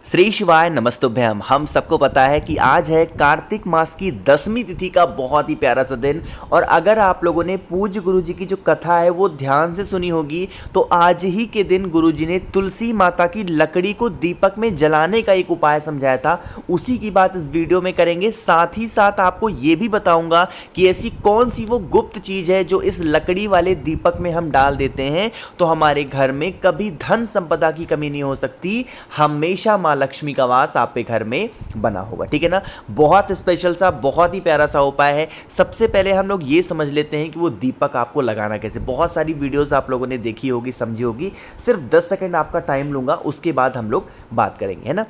श्री शिवाय नमस्तुभ्यम। हम सबको पता है कि आज है कार्तिक मास की 10वीं तिथि का बहुत ही प्यारा सा दिन। और अगर आप लोगों ने पूज्य गुरु जी की जो कथा है वो ध्यान से सुनी होगी तो आज ही के दिन गुरु जी ने तुलसी माता की लकड़ी को दीपक में जलाने का एक उपाय समझाया था। उसी की बात इस वीडियो में करेंगे। साथ ही साथ आपको ये भी बताऊंगा कि ऐसी कौन सी वो गुप्त चीज है जो इस लकड़ी वाले दीपक में हम डाल देते हैं तो हमारे घर में कभी धन संपदा की कमी नहीं हो सकती, हमेशा माँ लक्ष्मी का वास आपके घर में बना होगा। ठीक है ना। बहुत स्पेशल सा, बहुत ही प्यारा सा उपाय है। सबसे पहले हम लोग ये समझ लेते हैं कि वो दीपक आपको लगाना कैसे। बहुत सारी वीडियोस आप लोगों ने देखी होगी, समझी होगी। सिर्फ 10 सेकंड आपका टाइम लूंगा, उसके बाद हम लोग बात करेंगे, है ना।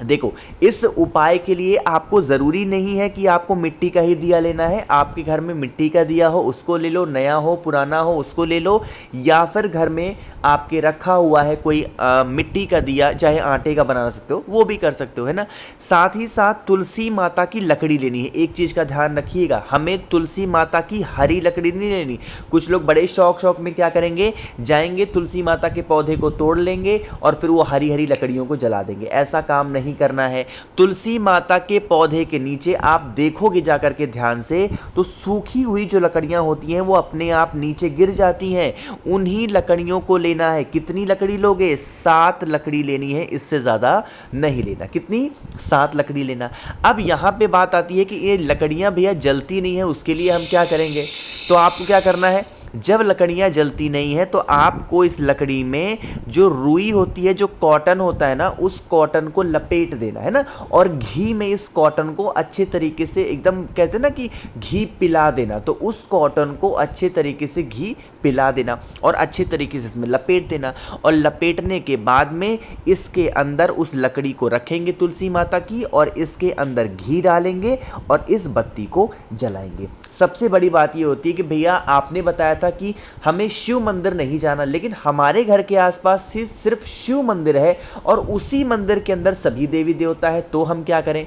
देखो, इस उपाय के लिए आपको ज़रूरी नहीं है कि आपको मिट्टी का ही दिया लेना है। आपके घर में मिट्टी का दिया हो उसको ले लो, नया हो पुराना हो उसको ले लो, या फिर घर में आपके रखा हुआ है कोई मिट्टी का दिया, चाहे आटे का बना सकते हो, वो भी कर सकते हो, है ना। साथ ही साथ तुलसी माता की लकड़ी लेनी है। एक चीज़ का ध्यान रखिएगा, हमें तुलसी माता की हरी लकड़ी नहीं लेनी। कुछ लोग बड़े शौक में क्या करेंगे, जाएंगे तुलसी माता के पौधे को तोड़ लेंगे और फिर वो हरी हरी लकड़ियों को जला देंगे। ऐसा काम नहीं करना है। तुलसी माता के पौधे के नीचे आप देखोगे जाकर के ध्यान से, तो सूखी हुई जो लकड़ियां होती हैं वो अपने आप नीचे गिर जाती हैं। उन्हीं लकड़ियों को लेना है। कितनी लकड़ी लोगे? 7 लकड़ी लेनी है, इससे ज्यादा नहीं लेना। कितनी? 7 लकड़ी लेना। अब यहां पे बात आती है कि ये लकड़ियां भैया जलती नहीं है, उसके लिए हम क्या करेंगे? तो आपको क्या करना है, जब लकड़ियां जलती नहीं है तो आपको इस लकड़ी में जो रुई होती है, जो कॉटन होता है ना, उस कॉटन को लपेट देना है ना, और घी में इस कॉटन को अच्छे तरीके से, एकदम कहते हैं ना कि घी पिला देना, तो उस कॉटन को अच्छे तरीके से घी पिला देना और अच्छे तरीके से इसमें लपेट देना। और लपेटने के बाद में इसके अंदर उस लकड़ी को रखेंगे तुलसी माता की, और इसके अंदर घी डालेंगे और इस बत्ती को जलाएंगे। सबसे बड़ी बात ये होती है कि भैया आपने बताया था कि हमें शिव मंदिर नहीं जाना, लेकिन हमारे घर के आसपास सिर्फ शिव मंदिर है और उसी मंदिर के अंदर सभी देवी देवता है, तो हम क्या करें?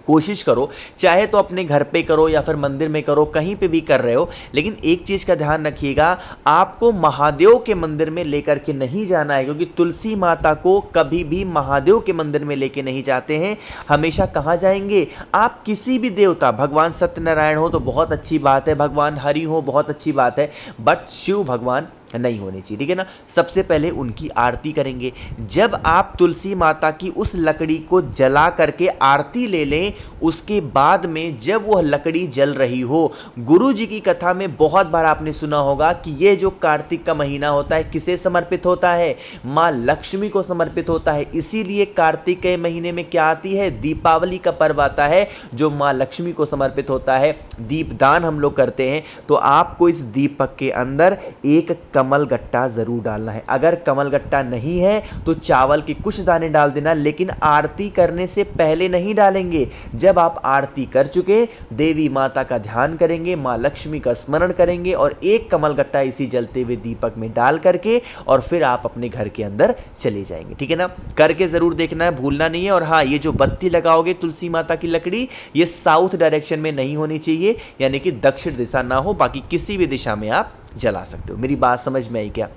कोशिश करो, चाहे तो अपने घर पे करो या फिर मंदिर में करो, कहीं पे भी कर रहे हो, लेकिन एक चीज का ध्यान रखिएगा, आपको महादेव के मंदिर में लेकर के नहीं जाना है, क्योंकि तुलसी माता को कभी भी महादेव के मंदिर में लेके नहीं जाते हैं। हमेशा कहाँ जाएंगे? आप किसी भी देवता, भगवान सत्यनारायण हो तो बहुत अच्छी बात है, भगवान हरि हो बहुत अच्छी बात है, बट शिव भगवान नहीं होने चाहिए। ठीक है ना। सबसे पहले उनकी आरती करेंगे। जब आप तुलसी माता की उस लकड़ी को जला करके आरती ले लें, उसके बाद में जब वह लकड़ी जल रही हो, गुरु जी की कथा में बहुत बार आपने सुना होगा कि ये जो कार्तिक का महीना होता है किसे समर्पित होता है? माँ लक्ष्मी को समर्पित होता है। इसीलिए कार्तिक के महीने में क्या आती है? दीपावली का पर्व आता है जो माँ लक्ष्मी को समर्पित होता है। दीपदान हम लोग करते हैं, तो आपको इस दीपक के अंदर एक कमल गट्टा जरूर डालना है। अगर कमल गट्टा नहीं है तो चावल के कुछ दाने डाल देना, लेकिन आरती करने से पहले नहीं डालेंगे। जब आप आरती कर चुके, देवी माता का ध्यान करेंगे, मां लक्ष्मी का स्मरण करेंगे और एक कमल गट्टा इसी जलते हुए दीपक में डाल करके और फिर आप अपने घर के अंदर चले जाएंगे। ठीक है ना। करके जरूर देखना है, भूलना नहीं है। और हाँ, ये जो बत्ती लगाओगे तुलसी माता की लकड़ी, ये साउथ डायरेक्शन में नहीं होनी चाहिए, यानी कि दक्षिण दिशा ना हो, बाकी किसी भी दिशा में आप जला सकते हो। मेरी बात समझ में आई क्या?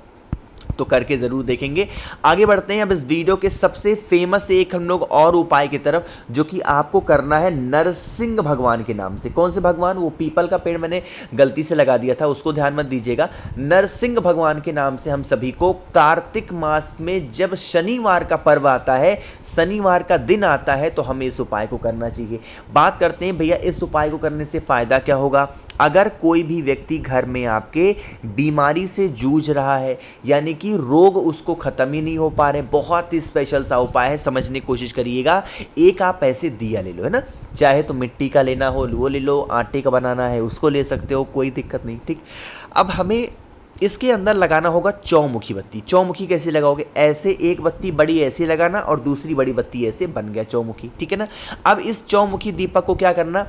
तो करके जरूर देखेंगे। आगे बढ़ते हैं अब इस वीडियो के सबसे फेमस एक हम लोग और उपाय की तरफ, जो कि आपको करना है नरसिंह भगवान के नाम से। कौन से भगवान? वो पीपल का पेड़ मैंने गलती से लगा दिया था, उसको ध्यान मत दीजिएगा। नरसिंह भगवान के नाम से हम सभी को कार्तिक मास में जब शनिवार का पर्व आता है, शनिवार का दिन आता है, तो हमें इस उपाय को करना चाहिए। बात करते हैं भैया इस उपाय को करने से फायदा क्या होगा। अगर कोई भी व्यक्ति घर में आपके बीमारी से जूझ रहा है, यानी कि रोग उसको खत्म ही नहीं हो पा रहे, बहुत ही स्पेशल सा उपाय है, समझने की कोशिश करिएगा। एक आप ऐसे दिया ले लो, है ना, चाहे तो मिट्टी का लेना हो वो ले लो, आटे का बनाना है उसको ले सकते हो, कोई दिक्कत नहीं। ठीक। अब हमें इसके अंदर लगाना होगा चौमुखी बत्ती। चौमुखी कैसे लगाओगे? ऐसे एक बत्ती बड़ी ऐसे लगाना और दूसरी बड़ी बत्ती ऐसे, बन गया चौमुखी। ठीक है ना। अब इस चौमुखी दीपक को क्या करना,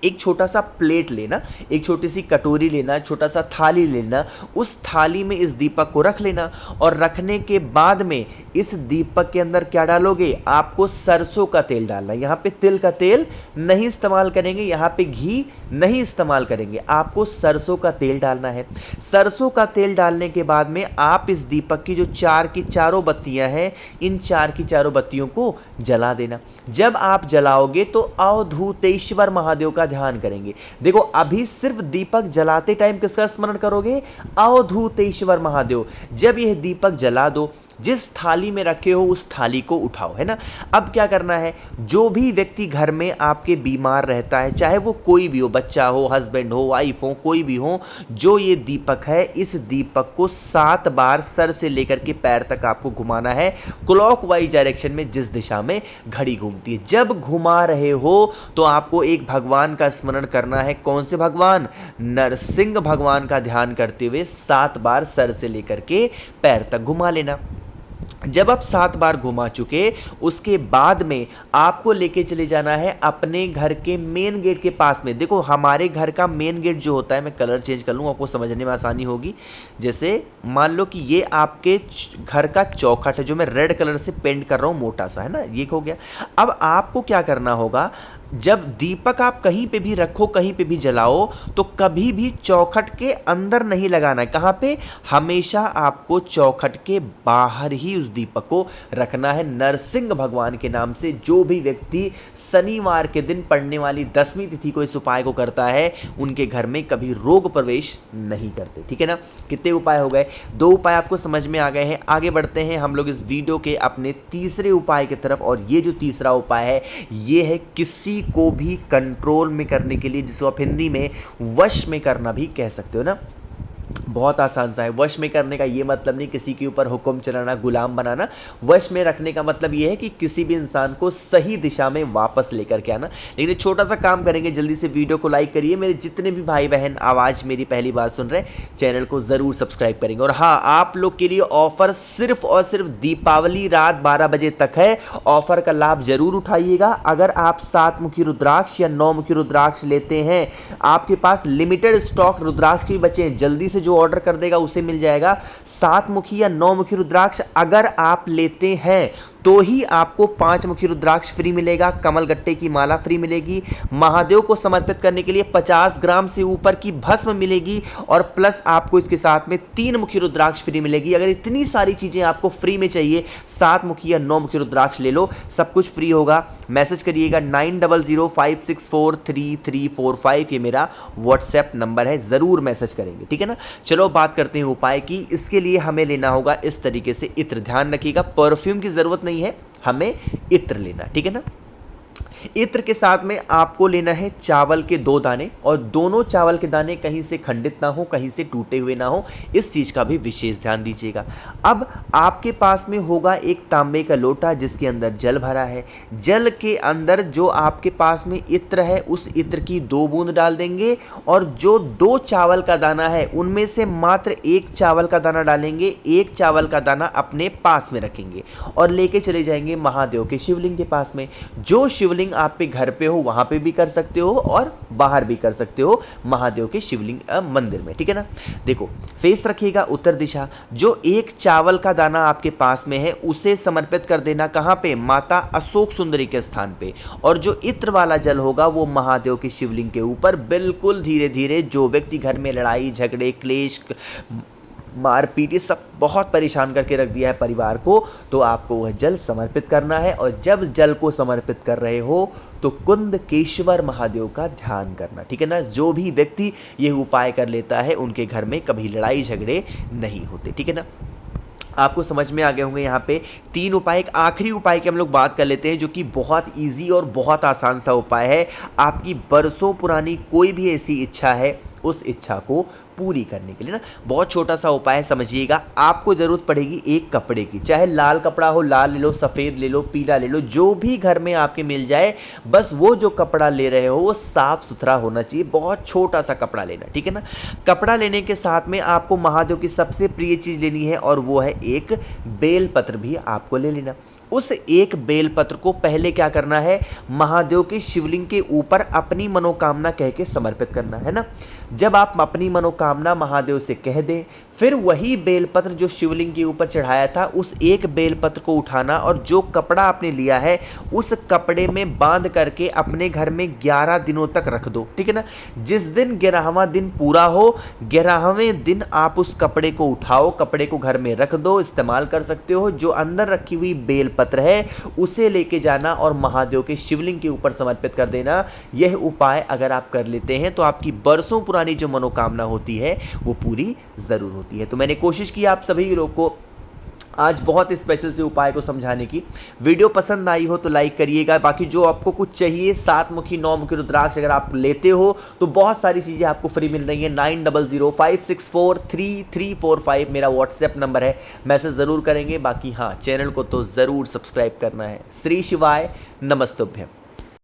एक छोटा सा प्लेट लेना, एक छोटी सी कटोरी लेना, छोटा सा थाली लेना, उस थाली में इस दीपक को रख लेना और रखने के बाद में इस दीपक के अंदर क्या डालोगे, आपको सरसों का तेल डालना है। यहाँ पे तिल का तेल नहीं इस्तेमाल करेंगे, यहाँ पे घी नहीं इस्तेमाल करेंगे, आपको सरसों का तेल डालना है। सरसों का तेल डालने के बाद में आप इस दीपक की जो चार की चारों बत्तियां हैं, इन चार की चारों बत्तियों को जला देना। जब आप जलाओगे तो अवधूतेश्वर महादेव का ध्यान करेंगे। देखो अभी सिर्फ दीपक जलाते टाइम किसका स्मरण करोगे, अवधूतेश्वर महादेव। जब यह दीपक जला दो, जिस थाली में रखे हो उस थाली को उठाओ, है ना। अब क्या करना है, जो भी व्यक्ति घर में आपके बीमार रहता है, चाहे वो कोई भी हो, बच्चा हो, हस्बैंड हो, वाइफ हो, कोई भी हो, जो ये दीपक है, इस दीपक को 7 बार सर से लेकर के पैर तक आपको घुमाना है, क्लॉकवाइज डायरेक्शन में, जिस दिशा में घड़ी घूमती है। जब घुमा रहे हो तो आपको एक भगवान का स्मरण करना है। कौन से भगवान, नरसिंह भगवान का ध्यान करते हुए 7 बार सर से लेकर के पैर तक घुमा लेना। जब आप 7 बार घुमा चुके, उसके बाद में आपको लेके चले जाना है अपने घर के मेन गेट के पास में। देखो हमारे घर का मेन गेट जो होता है, मैं कलर चेंज कर लूँ आपको समझने में आसानी होगी। जैसे मान लो कि ये आपके घर का चौखट है, जो मैं रेड कलर से पेंट कर रहा हूँ मोटा सा, है ना, ये हो गया। अब आपको क्या करना होगा, जब दीपक आप कहीं पे भी रखो, कहीं पे भी जलाओ, तो कभी भी चौखट के अंदर नहीं लगाना है। कहाँ पे, हमेशा आपको चौखट के बाहर ही उस दीपक को रखना है। नरसिंह भगवान के नाम से जो भी व्यक्ति शनिवार के दिन पड़ने वाली 10वीं तिथि को इस उपाय को करता है, उनके घर में कभी रोग प्रवेश नहीं करते। ठीक है ना। कितने उपाय हो गए, 2 उपाय आपको समझ में आ गए हैं। आगे बढ़ते हैं हम लोग इस वीडियो के अपने तीसरे उपाय की तरफ। और ये जो तीसरा उपाय है, ये है किसी को भी कंट्रोल में करने के लिए, जिसको आप हिंदी में वश में करना भी कह सकते हो ना। बहुत आसान सा है। वश में करने का ये मतलब नहीं किसी के ऊपर हुक्म चलाना, गुलाम बनाना। वश में रखने का मतलब ये है कि किसी भी इंसान को सही दिशा में वापस लेकर के आना। लेकिन छोटा सा काम करेंगे, जल्दी से वीडियो को लाइक करिए। मेरे जितने भी भाई बहन आवाज़ मेरी पहली बार सुन रहे हैं, चैनल को ज़रूर सब्सक्राइब करेंगे। और हाँ, आप लोग के लिए ऑफर सिर्फ और सिर्फ दीपावली रात 12 बजे तक है। ऑफर का लाभ जरूर उठाइएगा। अगर आप 7 मुखी रुद्राक्ष या 9 मुखी रुद्राक्ष लेते हैं, आपके पास लिमिटेड स्टॉक रुद्राक्ष के बचे हैं, जल्दी से जो ऑर्डर कर देगा उसे मिल जाएगा 7 मुखी या 9 मुखी रुद्राक्ष। अगर आप लेते हैं तो ही आपको 5 मुखी रुद्राक्ष फ्री मिलेगा, कमल गट्टे की माला फ्री मिलेगी, महादेव को समर्पित करने के लिए 50 ग्राम से ऊपर की भस्म मिलेगी, और प्लस आपको इसके साथ में 3 मुखी रुद्राक्ष फ्री मिलेगी। अगर इतनी सारी चीजें आपको फ्री में चाहिए, 7 मुखी या 9 मुखी रुद्राक्ष ले लो, सब कुछ फ्री होगा। मैसेज करिएगा 9005643345, ये मेरा व्हाट्सएप नंबर है, जरूर मैसेज करेंगे। ठीक है ना। चलो बात करते हैं उपाय की। इसके लिए हमें लेना होगा इस तरीके से इत्र। ध्यान रखिएगा, परफ्यूम की जरूरत नहीं है, हमें इत्र लेना। ठीक है ना। इत्र के साथ में आपको लेना है चावल के 2 दाने, और दोनों चावल के दाने कहीं से खंडित ना हो, कहीं से टूटे हुए ना हो, इस चीज का भी विशेष ध्यान दीजिएगा। अब आपके पास में होगा एक तांबे का लोटा, जिसके अंदर जल भरा है। जल के अंदर जो आपके पास में इत्र है, उस इत्र की 2 बूंद डाल देंगे, और जो 2 चावल का दाना है, उनमें से मात्र 1 चावल का दाना डालेंगे। 1 चावल का दाना अपने पास में रखेंगे और लेके चले जाएंगे महादेव के शिवलिंग के पास में। जो शिवलिंग आप पे घर पे हो वहां पे भी कर सकते हो, और बाहर भी कर सकते हो महादेव के शिवलिंग मंदिर में। ठीक है ना। देखो फेस रखिएगा उत्तर दिशा। जो 1 चावल का दाना आपके पास में है, उसे समर्पित कर देना कहां पे, माता अशोक सुंदरी के स्थान पे। और जो इत्र वाला जल होगा वो महादेव के शिवलिंग के ऊपर बिल्कुल धीरे धीरे। जो व्यक्ति घर में लड़ाई झगड़े क्लेश मारपीट, ये सब बहुत परेशान करके रख दिया है परिवार को, तो आपको वह जल समर्पित करना है। और जब जल को समर्पित कर रहे हो तो कुंदकेश्वर महादेव का ध्यान करना। ठीक है ना। जो भी व्यक्ति यह उपाय कर लेता है, उनके घर में कभी लड़ाई झगड़े नहीं होते। ठीक है ना। आपको समझ में आ गए होंगे यहाँ पे 3 उपाय। एक आखिरी उपाय की हम लोग बात कर लेते हैं, जो कि बहुत इजी और बहुत आसान सा उपाय है। आपकी बरसों पुरानी कोई भी ऐसी इच्छा है, उस इच्छा को पूरी करने के लिए ना बहुत छोटा सा उपाय है, समझिएगा। आपको ज़रूरत पड़ेगी एक कपड़े की, चाहे लाल कपड़ा हो, लाल ले लो, सफ़ेद ले लो, पीला ले लो, जो भी घर में आपके मिल जाए। बस वो जो कपड़ा ले रहे हो वो साफ़ सुथरा होना चाहिए, बहुत छोटा सा कपड़ा लेना, ठीक है ना। कपड़ा लेने के साथ में आपको महादेव की सबसे प्रिय चीज़ लेनी है और वो है एक बेलपत्र भी आपको ले लेना। उस एक बेलपत्र को पहले क्या करना है, महादेव के शिवलिंग के ऊपर अपनी मनोकामना कह के समर्पित करना है ना। जब आप अपनी मनोकामना महादेव से कह दें, फिर वही बेलपत्र जो शिवलिंग के ऊपर चढ़ाया था, उस एक बेलपत्र को उठाना और जो कपड़ा आपने लिया है उस कपड़े में बांध करके अपने घर में 11 दिनों तक रख दो, ठीक है ना। जिस दिन 11वां दिन पूरा हो, 11वें दिन आप उस कपड़े को उठाओ, कपड़े को घर में रख दो, इस्तेमाल कर सकते हो। जो अंदर रखी हुई बेलपत्र है उसे लेके जाना और महादेव के शिवलिंग के ऊपर समर्पित कर देना। यह उपाय अगर आप कर लेते हैं तो आपकी बरसों पुरानी जो मनोकामना होती है वो पूरी जरूर होती है। तो मैंने कोशिश की आप सभी लोग को आज बहुत स्पेशल से उपाय को समझाने की। वीडियो पसंद आई हो तो लाइक करिएगा। बाकी जो आपको कुछ चाहिए, 7 मुखी 9 मुखी रुद्राक्ष अगर आप लेते हो तो बहुत सारी चीज़ें आपको फ्री मिल रही हैं। 9005643345 मेरा व्हाट्सएप नंबर है, मैसेज ज़रूर करेंगे। बाकी हाँ, चैनल को तो ज़रूर सब्सक्राइब करना है। श्री शिवाय, नमस्तुभ्यम।